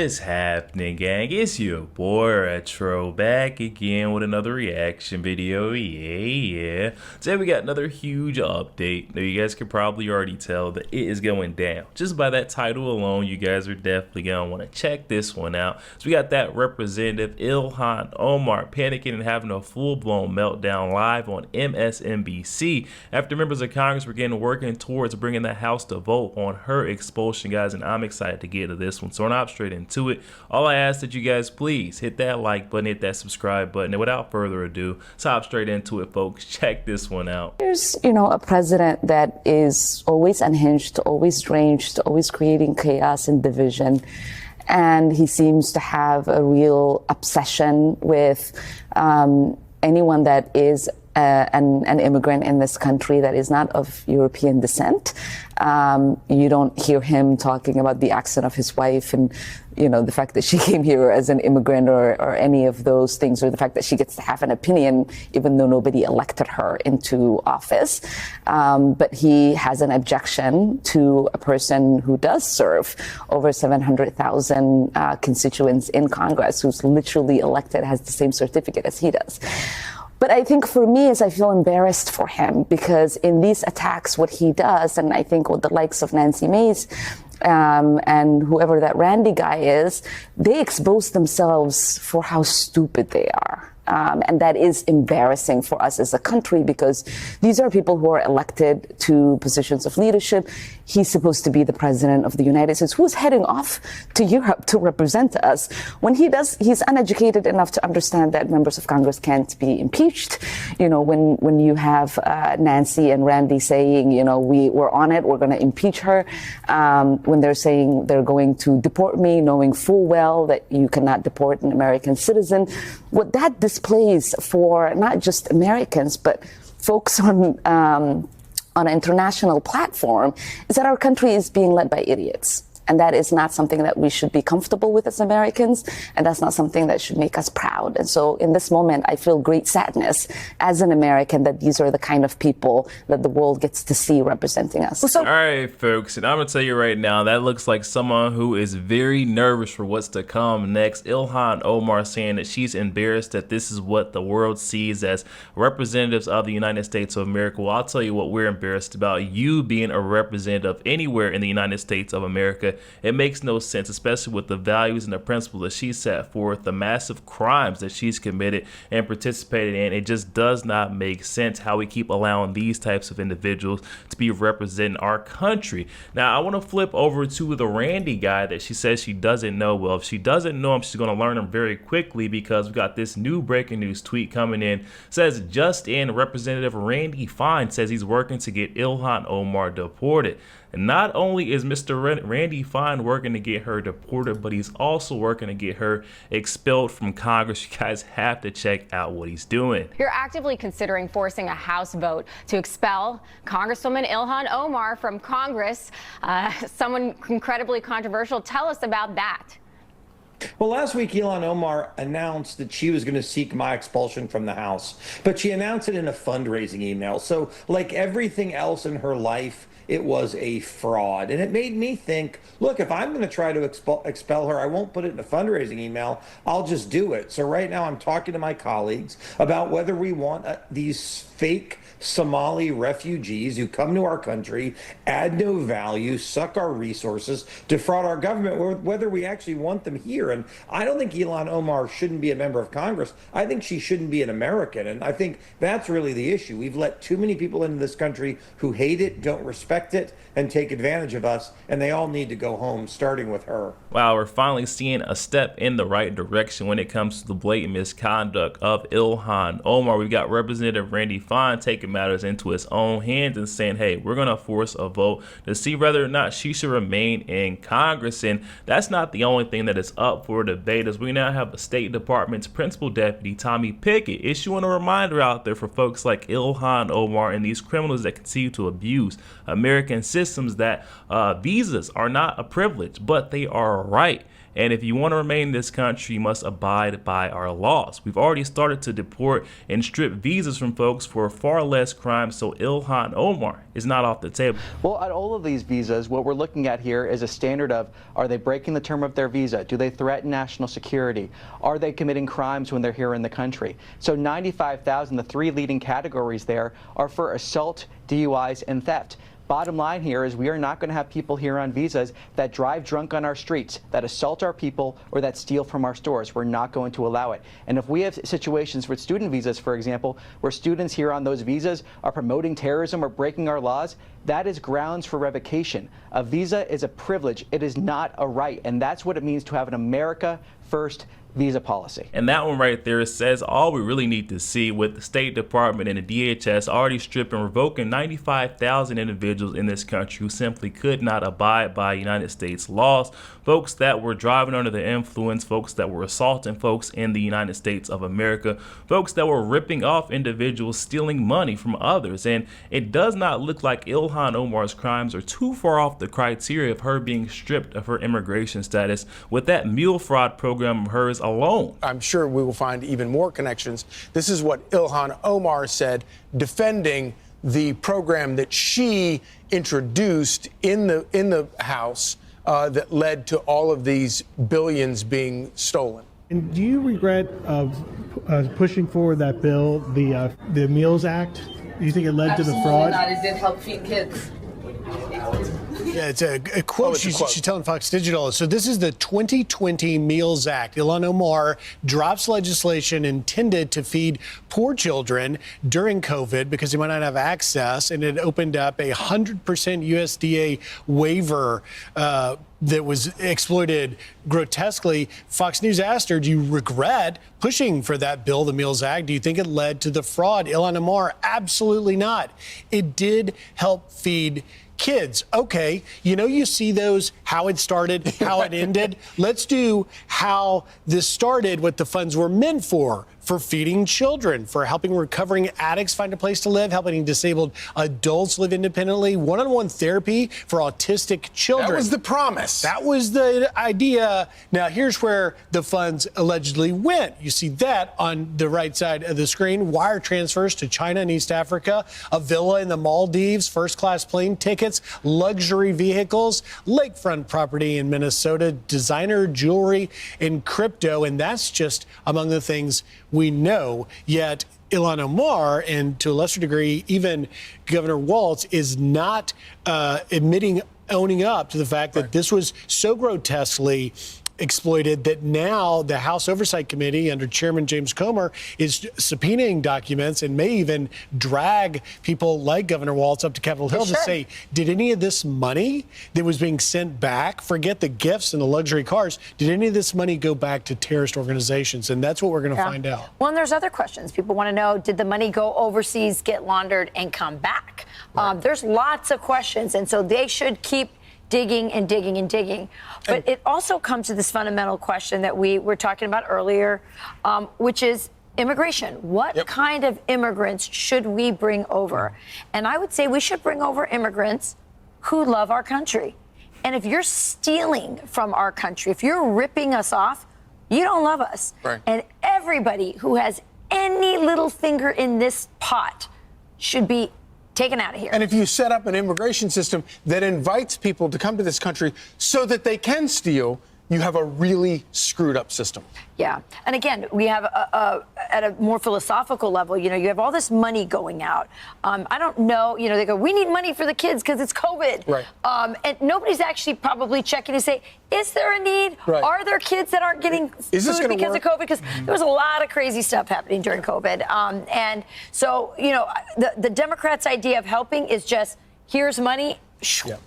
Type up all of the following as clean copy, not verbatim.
What's happening, gang? It's your boy Retro back again with another reaction video. Yeah. Today we got another huge update. Now you guys can probably already tell that it is going down. Just by that title alone, you guys are definitely gonna want to check this one out. So we got that Representative Ilhan Omar panicking and having a full-blown meltdown live on MSNBC after members of Congress began working towards bringing the House to vote on her expulsion, guys, and I'm excited to get to this one. So we're not straight into it. All I ask that you guys please hit that like button, hit that subscribe button, and without further ado, let's hop straight into it, folks. Check this one out. There's, a president that is always unhinged, always deranged, always creating chaos and division. And he seems to have a real obsession with anyone that is an immigrant in this country that is not of European descent. You don't hear him talking about the accent of his wife and, the fact that she came here as an immigrant or any of those things, or the fact that she gets to have an opinion even though nobody elected her into office. But he has an objection to a person who does serve over 700,000 constituents in Congress, who's literally elected, has the same certificate as he does. But I think for me is I feel embarrassed for him because in these attacks, what he does, and I think with the likes of Nancy Mace and whoever that Randy guy is, they expose themselves for how stupid they are. And that is embarrassing for us as a country because these are people who are elected to positions of leadership. He's supposed to be the president of the United States, who's heading off to Europe to represent us. When he does, he's uneducated enough to understand that members of Congress can't be impeached. When you have Nancy and Randy saying, we're on it, we're going to impeach her. When they're saying they're going to deport me, knowing full well that you cannot deport an American citizen. What that displays for not just Americans, but folks on an international platform is that our country is being led by idiots. And that is not something that we should be comfortable with as Americans. And that's not something that should make us proud. And so in this moment, I feel great sadness as an American that these are the kind of people that the world gets to see representing us. All right, folks, and I'm going to tell you right now, that looks like someone who is very nervous for what's to come next. Ilhan Omar saying that she's embarrassed that this is what the world sees as representatives of the United States of America. Well, I'll tell you what we're embarrassed about, you being a representative anywhere in the United States of America. It makes no sense, especially with the values and the principles that she set forth, the massive crimes that she's committed and participated in. It just does not make sense how we keep allowing these types of individuals to be representing our country. Now, I want to flip over to the Randy guy that she says she doesn't know. Well, if she doesn't know him, she's going to learn him very quickly because we got this new breaking news tweet coming in. It says, just in, Representative Randy Fine says he's working to get Ilhan Omar deported. And not only is Mr. Randy Fine working to get her deported, but he's also working to get her expelled from Congress. You guys have to check out what he's doing. You're actively considering forcing a House vote to expel Congresswoman Ilhan Omar from Congress. Someone incredibly controversial. Tell us about that. Well, last week, Ilhan Omar announced that she was going to seek my expulsion from the House, but she announced it in a fundraising email. So like everything else in her life, it was a fraud. And it made me think, look, if I'm going to try to expel her, I won't put it in a fundraising email. I'll just do it. So right now I'm talking to my colleagues about whether we want these fake Somali refugees who come to our country, add no value, suck our resources, defraud our government, or whether we actually want them here. And I don't think Ilhan Omar shouldn't be a member of Congress. I think she shouldn't be an American. And I think that's really the issue. We've let too many people into this country who hate it, don't respect it, and take advantage of us. And they all need to go home, starting with her. Wow, we're finally seeing a step in the right direction when it comes to the blatant misconduct of Ilhan Omar. We've got Representative Randy Fine taking matters into his own hands and saying, hey, we're going to force a vote to see whether or not she should remain in Congress. And that's not the only thing that is up for debate, as we now have the State Department's Principal Deputy Tommy Pickett issuing a reminder out there for folks like Ilhan Omar and these criminals that continue to abuse American systems that visas are not a privilege, but they are a right. And if you want to remain in this country, you must abide by our laws. We've already started to deport and strip visas from folks for far less crimes, so Ilhan Omar is not off the table. Well, at all of these visas, what we're looking at here is a standard of, are they breaking the term of their visa? Do they threaten national security? Are they committing crimes when they're here in the country? So 95,000, the three leading categories there are for assault, DUIs, and theft. Bottom line here is we are not going to have people here on visas that drive drunk on our streets, that assault our people, or that steal from our stores. We're not going to allow it. And if we have situations with student visas, for example, where students here on those visas are promoting terrorism or breaking our laws, that is grounds for revocation. A visa is a privilege. It is not a right. And that's what it means to have an America First visa policy. And that one right there says all we really need to see, with the State Department and the DHS already stripping, revoking 95,000 individuals in this country who simply could not abide by United States laws. Folks that were driving under the influence, folks that were assaulting folks in the United States of America, folks that were ripping off individuals, stealing money from others. And it does not look like Ilhan Omar's crimes are too far off the criteria of her being stripped of her immigration status with that mule fraud program of hers alone. I'm sure we will find even more connections. This is what Ilhan Omar said, defending the program that she introduced in the House that led to all of these billions being stolen. And do you regret pushing forward that bill, the Meals Act? Do you think it led to the fraud? Not. It did help feed kids. Yeah, it's a quote. She's telling Fox Digital. So this is the 2020 Meals Act. Ilhan Omar drops legislation intended to feed poor children during COVID because they might not have access, and it opened up a 100% USDA waiver that was exploited grotesquely. Fox News asked her, do you regret pushing for that bill, the Meals Act? Do you think it led to the fraud? Ilhan Omar, absolutely not. It did help feed kids. Okay, you see those, how it started, how it ended. Let's do how this started, what the funds were meant for feeding children, for helping recovering addicts find a place to live, helping disabled adults live independently, one-on-one therapy for autistic children. That was the promise. That was the idea. Now, here's where the funds allegedly went. You see that on the right side of the screen. Wire transfers to China and East Africa, a villa in the Maldives, first-class plane tickets, luxury vehicles, lakefront property in Minnesota, designer jewelry, and crypto. And that's just among the things we know. Yet Ilhan Omar, and to a lesser degree, even Governor Walz, is not owning up to the fact that this was so grotesquely exploited that now the House Oversight Committee under Chairman James Comer is subpoenaing documents and may even drag people like Governor Walz up to Capitol Hill to say, did any of this money that was being sent back, forget the gifts and the luxury cars, did any of this money go back to terrorist organizations? And that's what we're going to find out. Well, and there's other questions. People want to know, did the money go overseas, get laundered, and come back? Right. There's lots of questions, and so they should keep digging and digging and digging. But it also comes to this fundamental question that we were talking about earlier, which is immigration. What kind of immigrants should we bring over? And I would say we should bring over immigrants who love our country. And if you're stealing from our country, if you're ripping us off, you don't love us. Right. And everybody who has any little finger in this pot should be taken out of here. And if you set up an immigration system that invites people to come to this country so that they can steal, you have a really screwed up system. Yeah. And again, we have at a more philosophical level, you have all this money going out. I don't know, they go, we need money for the kids because it's COVID. Right. And nobody's actually probably checking to say, is there a need? Right. Are there kids that aren't getting food because of COVID? Because there was a lot of crazy stuff happening during COVID. And so, the Democrats' idea of helping is just, here's money,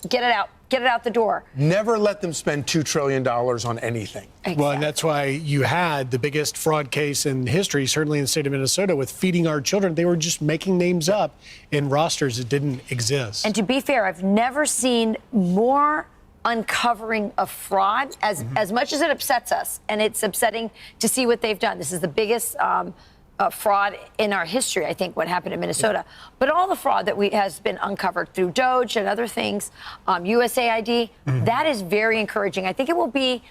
get it out. Get it out the door. Never let them spend $2 trillion on anything. Exactly. Well, and that's why you had the biggest fraud case in history, certainly in the state of Minnesota, with feeding our children. They were just making names up in rosters that didn't exist. And to be fair, I've never seen more uncovering of fraud as much as it upsets us. And it's upsetting to see what they've done. This is the biggest fraud in our history, I think, what happened in Minnesota. But all the fraud that has been uncovered through Doge and other things, USAID, that is very encouraging. I think it will be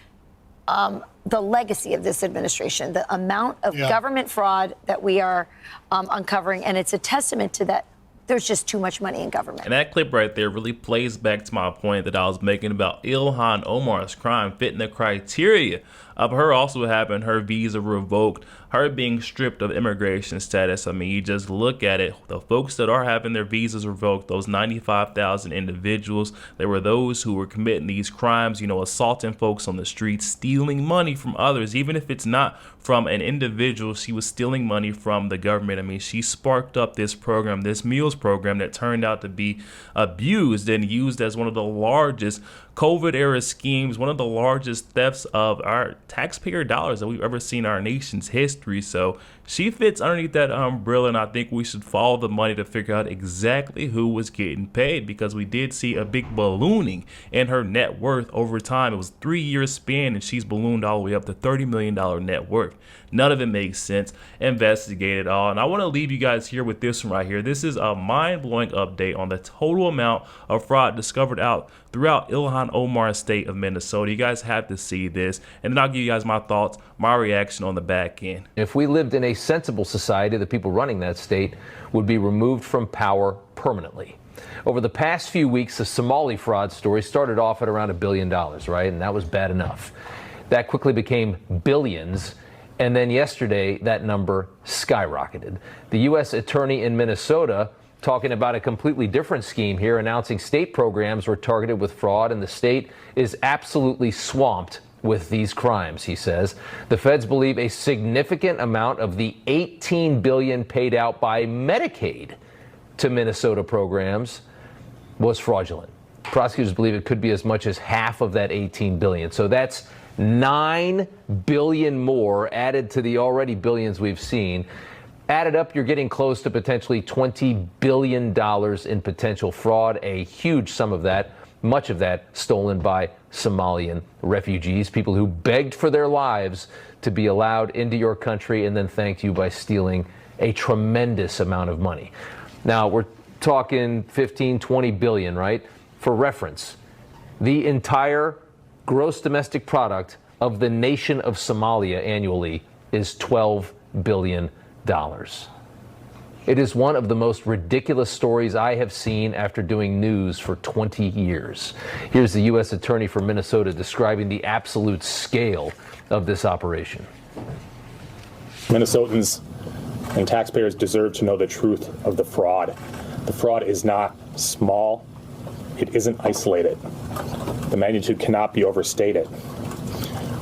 the legacy of this administration, the amount of government fraud that we are uncovering, and it's a testament to that. There's just too much money in government. And that clip right there really plays back to my point that I was making about Ilhan Omar's crime fitting the criteria of her also having her visa revoked, her being stripped of immigration status. I mean, you just look at it, the folks that are having their visas revoked, those 95,000 individuals, there were those who were committing these crimes, you know, assaulting folks on the streets, stealing money from others, even if it's not from an individual. She was stealing money from the government. I mean, she sparked up this program, this meals program that turned out to be abused and used as one of the largest COVID era schemes, one of the largest thefts of our taxpayer dollars that we've ever seen in our nation's history. So she fits underneath that umbrella, and I think we should follow the money to figure out exactly who was getting paid, because we did see a big ballooning in her net worth over time. It was a 3-year span, and she's ballooned all the way up to $30 million net worth. None of it makes sense. Investigate it all. And I want to leave you guys here with this one right here. This is a mind-blowing update on the total amount of fraud discovered out throughout Ilhan Omar's state of Minnesota. You guys have to see this, and then I'll give you guys my thoughts, my reaction on the back end. If we lived in a sensible society, the people running that state would be removed from power permanently. Over the past few weeks, the Somali fraud story started off at around $1 billion, right? And that was bad enough. That quickly became billions. And then yesterday, that number skyrocketed. The U.S. attorney in Minnesota talking about a completely different scheme here, announcing state programs were targeted with fraud, and the state is absolutely swamped with these crimes, he says. The feds believe a significant amount of the $18 billion paid out by Medicaid to Minnesota programs was fraudulent. Prosecutors believe it could be as much as half of that $18 billion. So that's $9 billion more added to the already billions we've seen. Added up, you're getting close to potentially $20 billion in potential fraud, a huge sum of that, much of that stolen by Somalian refugees, people who begged for their lives to be allowed into your country and then thanked you by stealing a tremendous amount of money. Now, we're talking 15, 20 billion, right? For reference, the entire gross domestic product of the nation of Somalia annually is $12 billion. It is one of the most ridiculous stories I have seen after doing news for 20 years. Here's the U.S. Attorney for Minnesota describing the absolute scale of this operation. Minnesotans and taxpayers deserve to know the truth of the fraud. The fraud is not small. It isn't isolated. The magnitude cannot be overstated.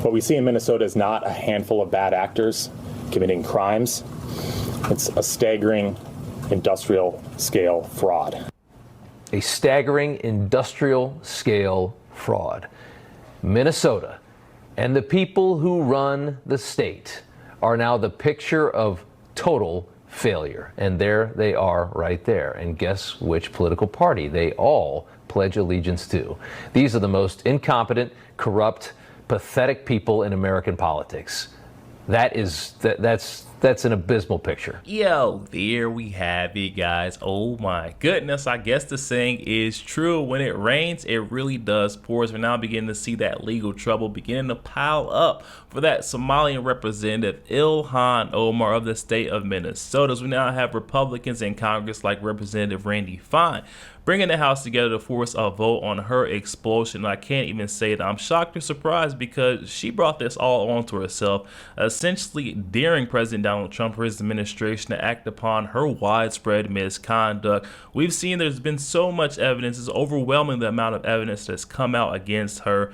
What we see in Minnesota is not a handful of bad actors committing crimes. It's a staggering industrial scale fraud. A staggering industrial scale fraud. Minnesota and the people who run the state are now the picture of total failure. And there they are right there. And guess which political party they all pledge allegiance to? These are the most incompetent, corrupt, pathetic people in American politics. That's an abysmal picture. Yo, there we have it, guys. Oh my goodness. I guess the saying is true. When it rains, it really does pour. We're now beginning to see that legal trouble beginning to pile up for that Somalian representative, Ilhan Omar of the state of Minnesota. As we now have Republicans in Congress like Representative Randy Fine bringing the House together to force a vote on her expulsion. I can't even say that I'm shocked or surprised, because she brought this all onto herself, essentially daring President Donald Trump or his administration to act upon her widespread misconduct. We've seen there's been so much evidence, it's overwhelming the amount of evidence that's come out against her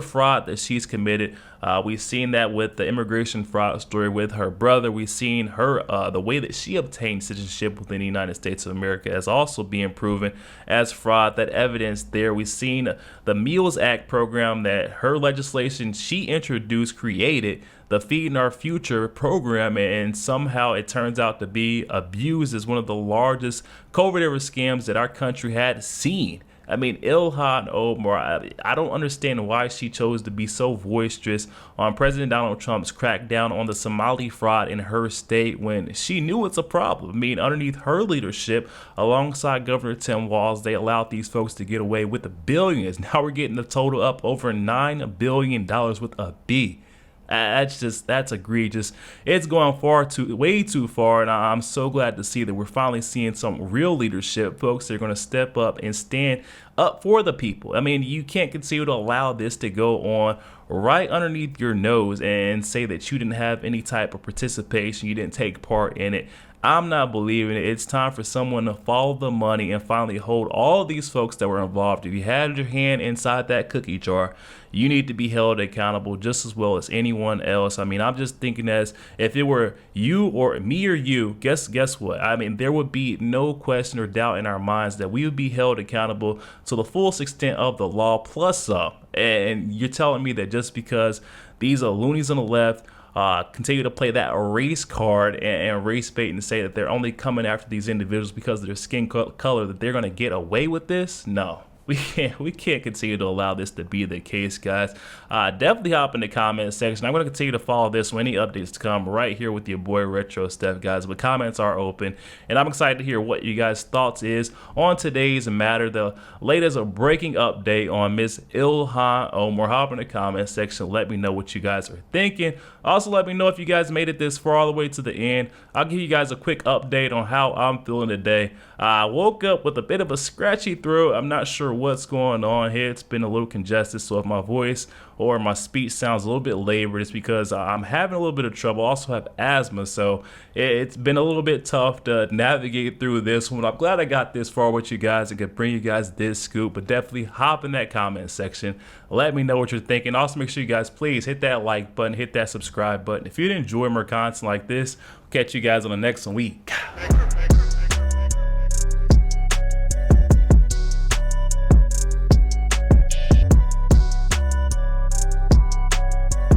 fraud that she's committed. We've seen that with the immigration fraud story with her brother. We've seen her, the way that she obtained citizenship within the United States of America as also being proven as fraud. That evidence there. We've seen the Meals Act program that her legislation she introduced, created, the Feeding Our Future program, and somehow it turns out to be abused as one of the largest COVID-era scams that our country had seen. I mean, Ilhan Omar, I don't understand why she chose to be so boisterous on President Donald Trump's crackdown on the Somali fraud in her state when she knew it's a problem. I mean, underneath her leadership, alongside Governor Tim Walz, they allowed these folks to get away with the billions. Now we're getting the total up over $9 billion with a B. That's egregious. It's going way too far, and I'm so glad to see that we're finally seeing some real leadership, folks that are going to step up and stand up for the people. I mean, you can't continue to allow this to go on right underneath your nose and say that you didn't have any type of participation, you didn't take part in it. I'm not believing it. It's time for someone to follow the money and finally hold all these folks that were involved. If you had your hand inside that cookie jar, you need to be held accountable just as well as anyone else. I mean, I'm just thinking as if it were you or me or you, guess what? I mean, there would be no question or doubt in our minds that we would be held accountable to the fullest extent of the law plus some. And you're telling me that just because these are loonies on the left continue to play that race card and race bait and say that they're only coming after these individuals because of their skin color, that they're going to get away with this? No. We can't continue to allow this to be the case, guys. Definitely hop in the comment section. I'm going to continue to follow this with any updates to come right here with your boy RetroStef, guys. But comments are open, and I'm excited to hear what you guys' thoughts is on today's matter. The latest breaking update on Miss Ilhan Omar. Hop in the comment section. Let me know what you guys are thinking. Also, let me know if you guys made it this far all the way to the end. I'll give you guys a quick update on how I'm feeling today. I woke up with a bit of a scratchy throat. I'm not sure what's going on here. It's been a little congested, so if my voice or my speech sounds a little bit labored, it's because I'm having a little bit of trouble. I also have asthma, so it's been a little bit tough to navigate through this one. I'm glad I got this far with you guys and could bring you guys this scoop, but definitely hop in that comment section. Let me know what you're thinking. Also, make sure you guys please hit that like button, hit that subscribe button. If you enjoy more content like this, catch you guys on the next week.